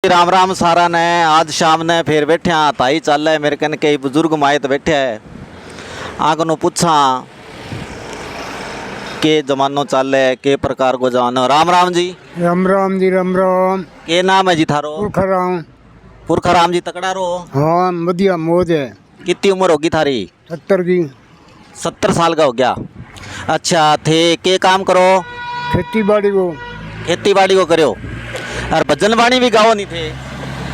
जी राम राम सारा ने। आज शाम ने फिर बैठे ताई चल है मेरे कन कई बुजुर्ग माए तो बैठे है आग नु पूछा के जमानो चल है के प्रकार को जमानो। राम राम जी। राम राम जी राम राम। के नाम है जी थारो? पुरखराम। पुरखराम जी तकड़ा रो? हाँ बढ़िया मौज है। कितनी उम्र होगी थारी? 70 की। 70 साल का हो गया। अच्छा थे के काम करो? खेती बाड़ी को। खेती बाड़ी को करो और भजन वाणी भी गाओ नहीं थे?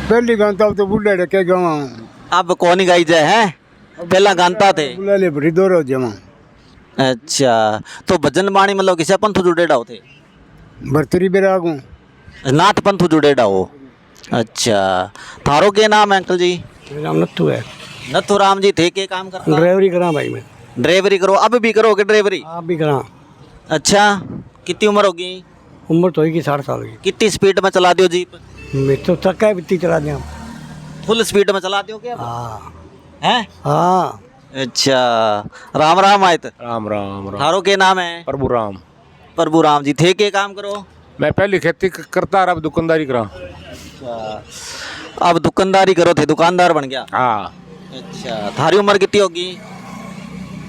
पहली गाता तो बुढ़े रखे गाँव। अब कौन ही गाई जाए हैं? पहला गाता थे। बुला ले भरी दो जमा। अच्छा तो भजन वाणी मतलब किसे पंथ जुड़ेड़ा होते? भरतरी बेरागू। नाथ पंथ जुड़ेड़ा हो। अच्छा थारो के नाम है अंकल जी? नाम नत्थू है। नथु राम जी थे के काम करता? ड्राइवरी करा भाई मैं। ड्राइवरी करो? अब भी करो के ड्राइवरी? आप भी करा। अच्छा कितनी उम्र होगी? उम्र तो होगी 60 साल की। कितनी स्पीड में चला दियो जीप? मैं तो चक्का बित्ती चला दिया। फुल स्पीड में चला दियो क्या? हाँ हैं? हाँ। अच्छा राम राम आयत। राम राम राम। थारो के नाम है? प्रभु राम। प्रभु राम जी थे के काम करो? मैं पहले खेती करता और अब दुकानदारी करा। अच्छा अब दुकानदारी करो थे दुकानदार बन गया? हाँ। अच्छा थारी उम्र कितनी होगी?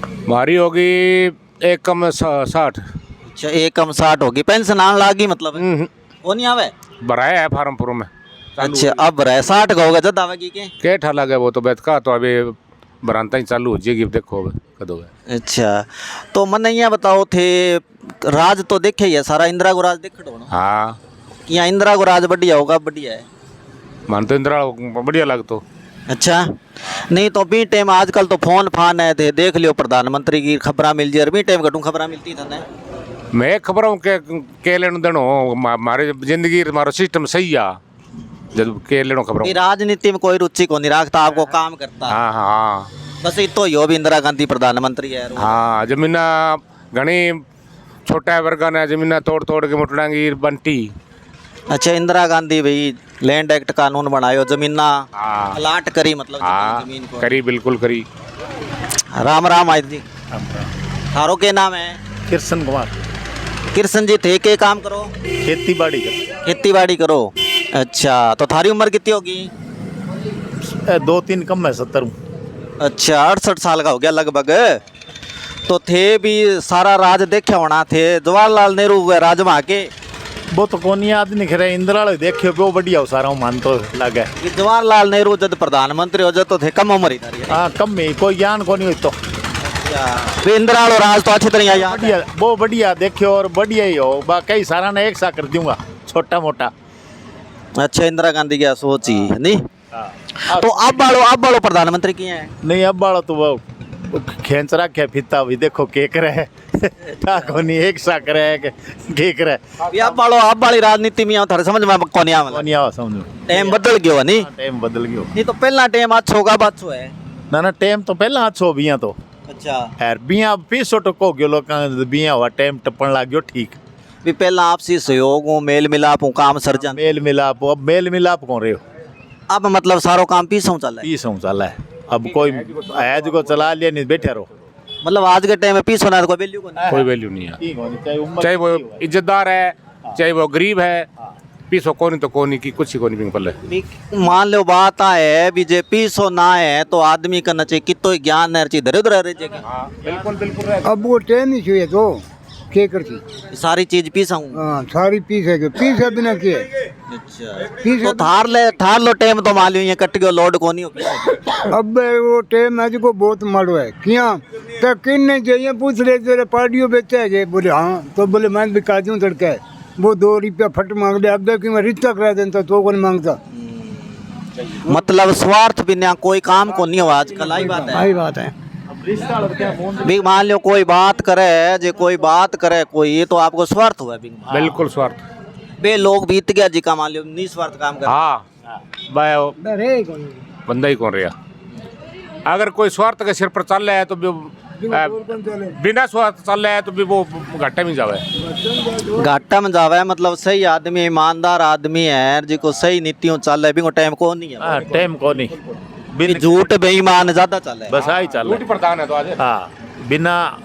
हमारी होगी एक कम 60। अच्छा एक कम 60 होगी। पेंशन आने लागी मतलब? वो नहीं आवे? भराया है फार्म पुरम में। अच्छा अब रहे 60 का होगा जब आवेगी के ठा लगे वो तो बैठ का तो अभी भरानता ही चालू हो जाएगी देखो कद होगा। अच्छा तो मन ये बताओ थे राज तो देखे ही है सारा इंदिरा को राज देख दो ना? हाँ यहाँ इंदिरा को राज बढ़िया होगा? बढ़िया है मन तो इंदिरा बढ़िया लगतो। अच्छा नहीं तो भी टाइम आजकल तो फोन फान है थे देख लियो प्रधानमंत्री की खबर मिल जाए भी टाइम घटू खबर मिलती था ना? मैं खबरों के लेने देनो हमारे जिंदगी हमारा सिस्टम सही आ जब के लेनो खबरों। राजनीति में कोई रुचि को नहीं रखता आपको काम करता? हाँ हाँ बस इतो ही हो भी इंदिरा गांधी प्रधानमंत्री है। हाँ जमीना घनी छोटा वर्गा ने जमीना तोड़ तोड़ के मुटड़ांगी बंटी। अच्छा इंदिरा गांधी भाई लैंड एक्ट कानून बनायो जमीना अलाट करी मतलब जमीन को करी बिल्कुल करी। राम राम आयत जी। थारो के नाम है? कृष्ण कुमार। कृष्ण जी थे के काम करो? खेती बाड़ी कर। खेती बाड़ी करो। अच्छा तो थारी उम्र कितनी होगी? 2-3 कम है 70। अच्छा 68 साल का हो गया लगभग। तो थे भी सारा राज देखे होना थे जवाहरलाल नेहरू हुए राज वहाँ के? वो तो कोनी आदमी खरे इंदिरा देखियो वो बढ़िया हो सारा मान तो लगे। जवाहरलाल नेहरू जब प्रधानमंत्री हो जाते थे कम उम्र ही था? हाँ कम में कोई ज्ञान को नहीं हो तो इंदिरा वालों राज तो अच्छी तरह याद बढ़िया वो बढ़िया देखियो और बढ़िया ही हो बाकी सारा ने एक सा कर दूंगा छोटा मोटा। अच्छा इंदिरा गांधी की सोच ही है नहीं? तो अब वालों प्रधानमंत्री किए हैं? नहीं अब वाला तो वो खेच रखे फिता भी देखो के करे कोनी एक सा करे के करे। अब वाली राजनीति में थारे समझ में कोनी आवा समझो टाइम बदल गयो नहीं? टाइम बदल गयो नहीं तो पहला टाइम अच्छो होगा बाछो है ना टाइम तो पहला अच्छो बिया तो। अच्छा यार बिया 20 टको गयो लोग बिया हुआ टाइम टपन लग गयो ठीक भी पहला आपसी सहयोग हो मेल मिलाप हो काम सर्जन मेल मिलाप अब मेल मिलाप कौन रहे हो? अब मतलब सारो काम पीछे चल रहा है? पीछे चला है अब कोई आज को चला लिया नहीं बैठे रहो मतलब आज के टाइम में पीछे ना कोई वैल्यू कोई वैल्यू नहीं है। चाहे वो इज्जतदार है चाहे वो गरीब है पीछो कोनी तो कोनी की कुछ ही कोनी बिंग पल्ले। मान लो बात है भी जे पीछो ना है तो आदमी का नचे कितो ज्ञान है चीज धरे धरे बिल्कुल बिल्कुल। अब वो टाइम ही चाहिए तो के करती सारी चीज पीछा हूँ। हाँ सारी पीछे के पीछे बिना के। अच्छा तो थार लो टाइम तो मान लियो ये कट गयो लोड कोनी हो। अब वो टाइम आज को बहुत मारो है किया तो किन नहीं चाहिए पूछ रहे तेरे पार्टियों बेचा है बोले हाँ तो बोले मैं भी काजू तड़का है वो 2 रुपया फट मांग ले अब कि मैं रिश्ता करा देता तो कौन मांगता। मतलब स्वार्थ बिना कोई काम को नहीं हो आजकल आई बात है। भी मान लो कोई बात करे कोई ये तो आपको स्वार्थ हुआ बिल्कुल स्वार्थ बे लोग बीत गया जी का मान लो निस्वार्थ काम कर। हाँ बंदा ही कौन रहा अगर कोई स्वार्थ के सिर पर चल रहा है तो बिना स्वार्थ चल रहा है तो भी वो घाटे में जावे मतलब सही आदमी ईमानदार आदमी है जिको सही नीतियों चल रहा है बिको टाइम को नहीं है। टाइम को नहीं झूठ बेईमान ज्यादा चल रहा है बस आई चल प्रधान है तो आज। हाँ बिना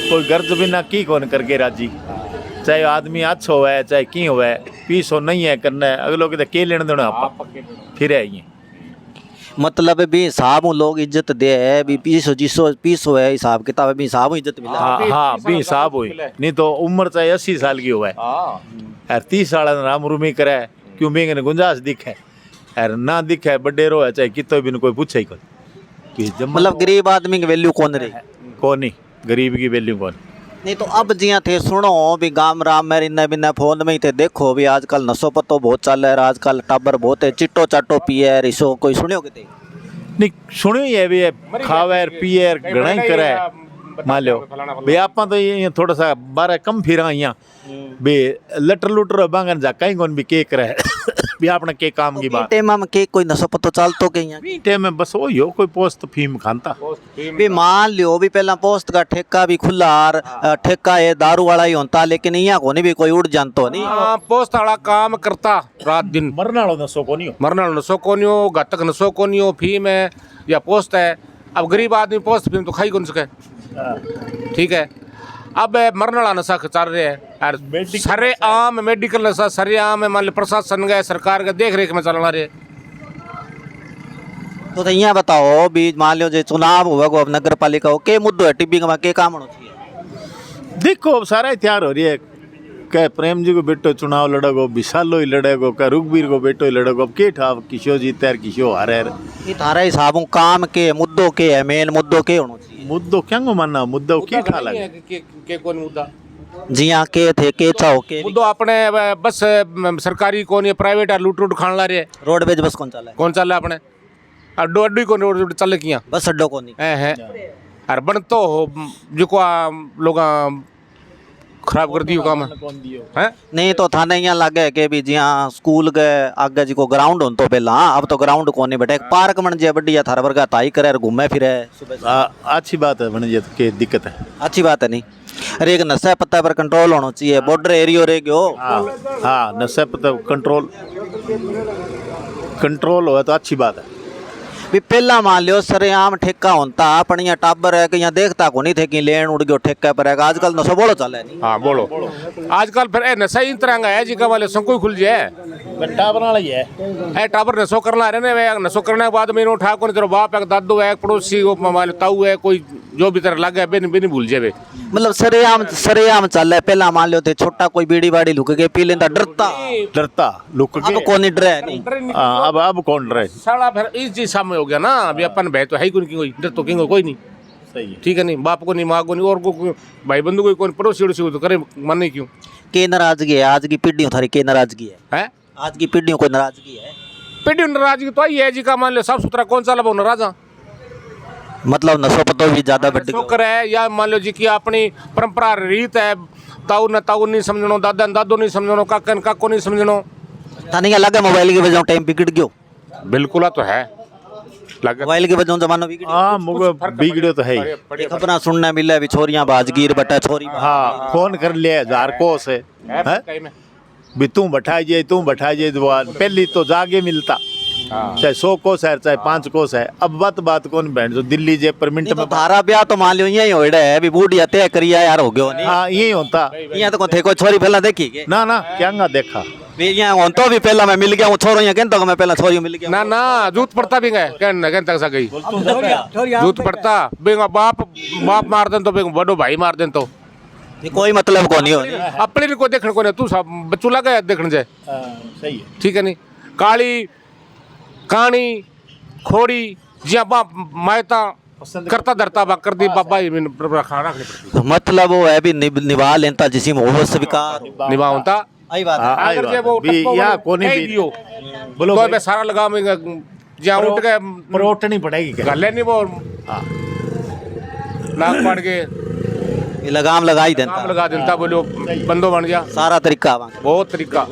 कोई गर्ज बिना की कौन करके राजी चाहे आदमी अच्छो है चाहे की हो पीसो नहीं है करना है अगलो के के लेने देना आप फिर है ये मतलब भी हिसाब हूँ लोग इज्जत दे है भी 200 है हिसाब किताब भी हिसाब हूँ इज्जत मिला। हाँ हाँ भी हिसाब हुई नहीं तो उम्र चाहे 80 साल की हुआ है यार 30 साल राम रूमी करे क्यों मेंगे ने गुंजाइश दिखे यार ना दिखे बड्डे रो है चाहे कितो भी कोई पूछे ही कोई मतलब गरीब आदमी की वैल्यू कौन रही कौन नहीं गरीब की वैल्यू कौन नहीं तो अब जिया थे सुनो भी गाम राम में इन्ने बिन्ने फोन में ही थे देखो भी आजकल नशो पत्तो बहुत चल रहा है आजकल टाबर बहुत है चिट्टो चाटो पिए रिसो कोई सुनियो किते नहीं सुनियो ही है भी खावे पिए घना ही करे मान लो भाई आप तो ये थोड़ा सा बारह कम फिरा यहाँ बे लटर लुटर बांगन जा कहीं कौन भी के करे भी आपने के काम की बात टेम में के कोई नशो पत्तो चलतो के यहाँ टेम में बस वो यो कोई पोस्ट फीम खानता भी मान लियो भी पहला पोस्ट का ठेका भी खुला ठेका है दारू वाला ही होता लेकिन यहाँ को नहीं भी कोई उड़ जानतो नहीं पोस्ट वाला काम करता रात दिन मरना वाला नशो को नहीं मरने वाला नशो को नहीं हो घातक नशो को नहीं हो फीम है या पोस्ट है। अब गरीब आदमी पोस्ट फीम तो खाई कौन सके ठीक है। अब मरने वाला नशा चल रहे हैं यार सरे आम मेडिकल नशा सरे आम है मान लो प्रशासन गए सरकार के देख रेख में चलना रहे। तो यहाँ बताओ भी मान लो जो चुनाव हुआ अब नगर पालिका हो के मुद्दों है टिब्बी का के काम होना चाहिए देखो अब सारा तैयार हो रही है कह प्रेम जी को बेटो चुनाव लड़ेगो विशालो ही लड़ेगो कह रुखबीर को बेटो ही लड़ेगो अब के ठाव किशो जीते किशो हारे ये थारा हिसाब काम के मुद्दों के है मेन मुद्दों के होना चाहिए मुद्दो क्या मानना मुद्दो के ठा लगे के कौन मुद्दा जी हाँ के थे के चाहो के मुद्दो अपने बस सरकारी कौन है प्राइवेट लूट लूट खान ला रहे रोडवेज बस कौन चला है कौन चल रहा अपने अड्डो अड्डो ही कौन रोड चल किया बस अड्डो को नहीं है अरे बन तो जो लोग खराब कर दियो काम है नहीं तो थाने यहाँ लगे के भी जी हाँ स्कूल के आगे जी को ग्राउंड हो तो पहला अब तो ग्राउंड को नहीं बेटा एक पार्क बन जाए बढ़िया थारा वर्गा ताई करे घूमे फिरे सुबह अच्छी बात है बन जाए तो के दिक्कत है अच्छी बात है नहीं अरे एक नशा पत्ता पर कंट्रोल होना चाहिए बॉर्डर एरिया रह गयो हाँ नशा पत्ता कंट्रोल हो तो अच्छी बात है भी पहला मान लियो सरेआम ठेका होता अपन यहाँ टाबर है कि यहाँ देखता को नहीं थे कि लेन उड़ गयो ठेका पर है आजकल नशा बोलो चल है नहीं हाँ बोलो आजकल फिर नशा ही तरह का है जी का वाले संकोई खुल जाए टाबर वाला ही है टाबर नशो करना रहे ना नशो करने के बाद मैंने उठा को तेरा बाप है दादू है पड़ोसी ताऊ है कोई जो भी तरह लगे बिन बिन भूल जाए मतलब सरेआम चल है पहला मान लियो थे छोटा कोई बीड़ी बाड़ी लुक के पी लेता डरता लुक अब कौन नहीं डरे नहीं अब कौन डरे साला फिर इस चीज सामने हो गया ना अभी अपन भाई तो है कोई डर तो किंग कोई नहीं सही ठीक है नहीं बाप को नहीं माँ को नहीं और को भाई बंधु को कौन पड़ोसी उड़ोसी तो करे मन नहीं क्यों के नाराजगी है आज की पीढ़ियों थारी के नाराजगी है आज की पीढ़ियों को नाराजगी है पीढ़ी नाराजगी तो आई है जी का मान लो साफ सुथरा कौन सा लब नाराजा मतलब नशो पतो भी ज्यादा बढ़ शोकर है या मान लो जी की अपनी परंपरा रीत है ताऊ नहीं समझनो दादा दादो नहीं समझनो काकन काको नहीं समझनो थाने क्या लगा मोबाइल की वजह टाइम बिगड़ गयो बिल्कुल तो है मोबाइल की वजह जमाना बिगड़ हाँ बिगड़ो तो है ही खबरा सुनने मिले भी छोरियां बाजगीर बटा छोरी हाँ फोन कर लिया 1000 को से भी तू बैठा जाए पहली तो जागे मिलता चाहे 100 कोस है चाहे 5 कोस है अब बात कौन बैठ जो दिल्ली जे पर मिनट में थारा ब्याह तो मान लियो यही होड़ा है भी बूढ़िया तय करिया यार हो गयो नहीं हाँ यही होता यहाँ तो थे कोई छोरी पहला देखी के ना क्या देखा यहाँ हो तो भी पहला मैं मिल गया हूँ छोरो यहाँ कहता मैं पहला छोरी मिल गया ना जूत पड़ता भी गए कहन तक सा गई जूत पड़ता बेगा बाप मार देन तो बेगा बड़ो भाई मार देन तो कोई मतलब को नहीं हो अपने को देखने को नहीं तू सब बच्चू लगा देखने जाए सही है ठीक है नहीं काली कानी खोड़ी जिया बाप मायता करता धरता बा कर दी बाबा ही खाना रखनी पड़ती मतलब वो है भी निभा लेता जिसी में वो स्वीकार निभाऊंता आई बात अगर जे वो भी या कोनी भी दियो बोलो तो मैं सारा लगा मैं जिया उठ के परोटनी पड़ेगी गले नहीं वो नाक पाड़ के लगाम लगा ही देता काम लगा देता बोलो बंदो बन गया सारा तरीका बहुत तरीका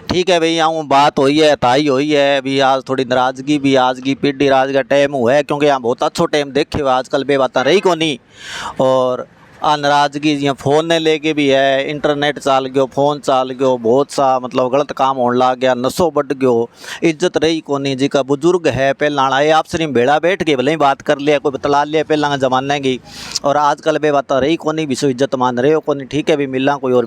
ठीक है भैया हूँ बात हुई है ताई हुई है भी आज थोड़ी नाराजगी भी आज की पीढ़ी राज का टाइम हुआ है क्योंकि यहाँ बहुत अच्छो टाइम देखे हुए आजकल बे बात रही को नहीं और नाराजगी यहाँ फोन ने लेके भी है इंटरनेट चाल गयो फोन चाल गयो बहुत सा मतलब गलत काम होने लग गया नशो बढ़ गयो इज्जत रही को नहीं जी का बुजुर्ग है पहला आए आप सिर्फ भेड़ा बैठ के भले ही बात कर लिया कोई बतला लिया पहला जमाने की और आजकल बे बात रही को नहीं भी इज्जत मान रहे हो को नहीं ठीक है भी मिलना कोई और